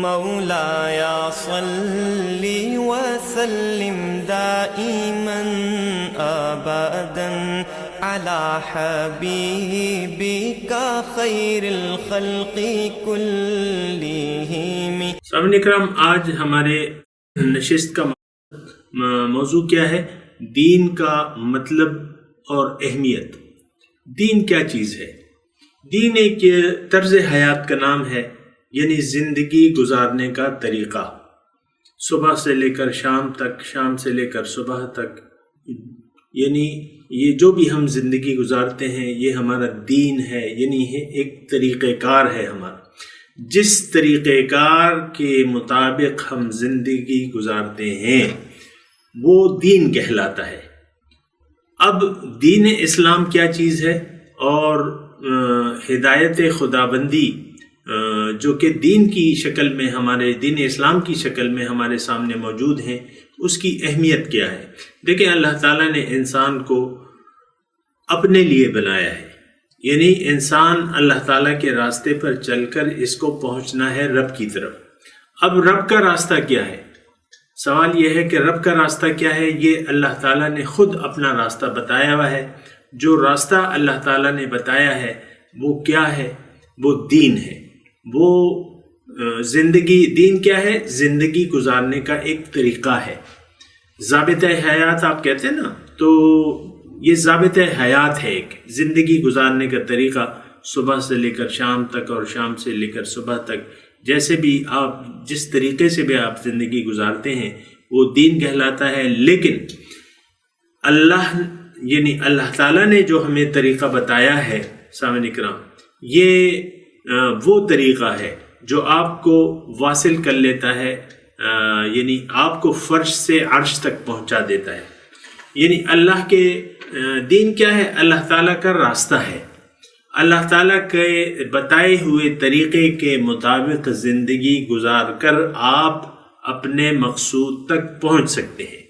مولایا صلی وسلم دائما ابدا علی حبیبک خیر الخلق کلہم۔ سامعین اکرام، آج ہمارے نشست کا موضوع کیا ہے؟ دین کا مطلب اور اہمیت۔ دین کیا چیز ہے؟ دین ایک طرز حیات کا نام ہے، یعنی زندگی گزارنے کا طریقہ، صبح سے لے کر شام تک، شام سے لے کر صبح تک، یعنی یہ جو بھی ہم زندگی گزارتے ہیں یہ ہمارا دین ہے، یعنی ایک طریقہ کار ہے ہمارا۔ جس طریقہ کار کے مطابق ہم زندگی گزارتے ہیں وہ دین کہلاتا ہے۔ اب دین اسلام کیا چیز ہے اور ہدایت خداوندی جو کہ دین کی شکل میں، ہمارے دین اسلام کی شکل میں ہمارے سامنے موجود ہیں، اس کی اہمیت کیا ہے؟ دیکھیں، اللہ تعالیٰ نے انسان کو اپنے لیے بنایا ہے، یعنی انسان اللہ تعالیٰ کے راستے پر چل کر اس کو پہنچنا ہے رب کی طرف۔ اب رب کا راستہ کیا ہے؟ سوال یہ ہے کہ رب کا راستہ کیا ہے؟ یہ اللہ تعالیٰ نے خود اپنا راستہ بتایا ہوا ہے۔ جو راستہ اللہ تعالیٰ نے بتایا ہے وہ کیا ہے؟ وہ دین ہے۔ وہ زندگی، دین کیا ہے؟ زندگی گزارنے کا ایک طریقہ ہے۔ ضابطۂ حیات آپ کہتے ہیں نا، تو یہ ضابطۂ حیات ہے، ایک زندگی گزارنے کا طریقہ، صبح سے لے کر شام تک اور شام سے لے کر صبح تک، جیسے بھی آپ، جس طریقے سے بھی آپ زندگی گزارتے ہیں وہ دین کہلاتا ہے۔ لیکن اللہ، یعنی اللہ تعالیٰ نے جو ہمیں طریقہ بتایا ہے سامعین اکرام، یہ وہ طریقہ ہے جو آپ کو واصل کر لیتا ہے، یعنی آپ کو فرش سے عرش تک پہنچا دیتا ہے۔ یعنی اللہ کے دین کیا ہے؟ اللہ تعالیٰ کا راستہ ہے۔ اللہ تعالیٰ کے بتائے ہوئے طریقے کے مطابق زندگی گزار کر آپ اپنے مقصود تک پہنچ سکتے ہیں۔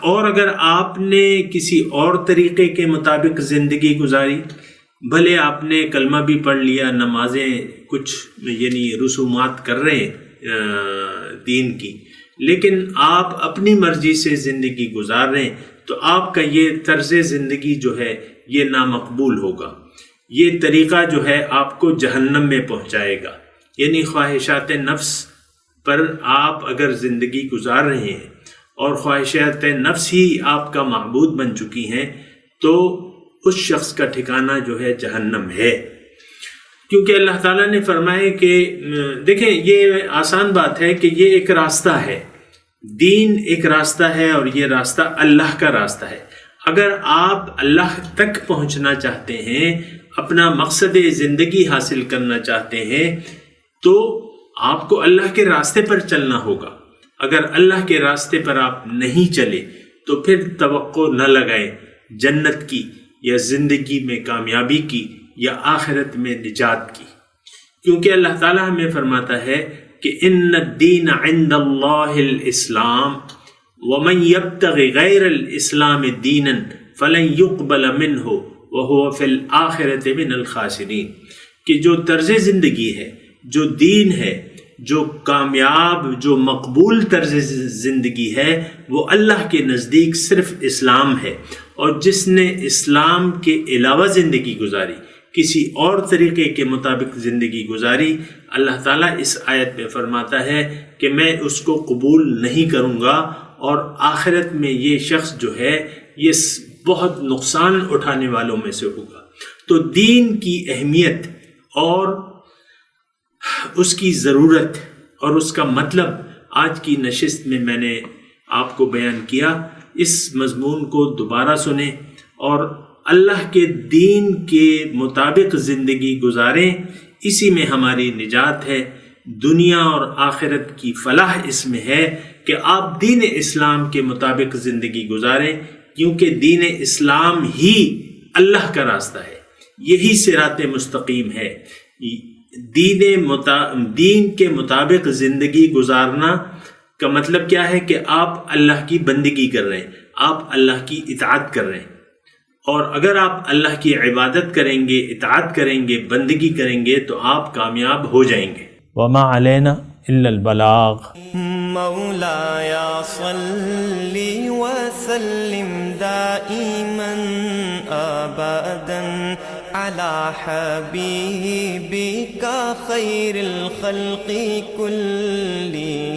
اور اگر آپ نے کسی اور طریقے کے مطابق زندگی گزاری، بھلے آپ نے کلمہ بھی پڑھ لیا، نمازیں کچھ یعنی رسومات کر رہے ہیں دین کی، لیکن آپ اپنی مرضی سے زندگی گزار رہے ہیں، تو آپ کا یہ طرز زندگی جو ہے یہ نامقبول ہوگا۔ یہ طریقہ جو ہے آپ کو جہنم میں پہنچائے گا۔ یعنی خواہشات نفس پر آپ اگر زندگی گزار رہے ہیں اور خواہشات نفس ہی آپ کا معبود بن چکی ہیں، تو اس شخص کا ٹھکانہ جو ہے جہنم ہے۔ کیونکہ اللہ تعالیٰ نے فرمایا کہ دیکھیں، یہ آسان بات ہے کہ یہ ایک راستہ ہے، دین ایک راستہ ہے، اور یہ راستہ اللہ کا راستہ ہے۔ اگر آپ اللہ تک پہنچنا چاہتے ہیں، اپنا مقصد زندگی حاصل کرنا چاہتے ہیں، تو آپ کو اللہ کے راستے پر چلنا ہوگا۔ اگر اللہ کے راستے پر آپ نہیں چلے تو پھر توقع نہ لگائیں جنت کی، یا زندگی میں کامیابی کی، یا آخرت میں نجات کی۔ کیونکہ اللہ تعالیٰ ہمیں فرماتا ہے کہ ان الدین عند اللہ الاسلام ومن یبتغ غیر الاسلام دینا فلن یقبل منہ وہو فی الآخرۃ من الخاسرین، کہ جو طرز زندگی ہے، جو دین ہے، جو کامیاب، جو مقبول طرز زندگی ہے، وہ اللہ کے نزدیک صرف اسلام ہے۔ اور جس نے اسلام کے علاوہ زندگی گزاری، کسی اور طریقے کے مطابق زندگی گزاری، اللہ تعالیٰ اس آیت میں فرماتا ہے کہ میں اس کو قبول نہیں کروں گا، اور آخرت میں یہ شخص جو ہے یہ بہت نقصان اٹھانے والوں میں سے ہوگا۔ تو دین کی اہمیت اور اس کی ضرورت اور اس کا مطلب آج کی نشست میں میں نے آپ کو بیان کیا۔ اس مضمون کو دوبارہ سنیں اور اللہ کے دین کے مطابق زندگی گزاریں، اسی میں ہماری نجات ہے۔ دنیا اور آخرت کی فلاح اس میں ہے کہ آپ دین اسلام کے مطابق زندگی گزاریں، کیونکہ دین اسلام ہی اللہ کا راستہ ہے، یہی صراط مستقیم ہے۔ دین کے مطابق زندگی گزارنا کا مطلب کیا ہے کہ آپ اللہ کی بندگی کر رہے ہیں، آپ اللہ کی اطاعت کر رہے ہیں، اور اگر آپ اللہ کی عبادت کریں گے، اطاعت کریں گے، بندگی کریں گے تو آپ کامیاب ہو جائیں گے۔ وما علینا الا البلاغ۔ مولاي صل وسلم دائما ابدا على حبيبك خير الخلق كلهم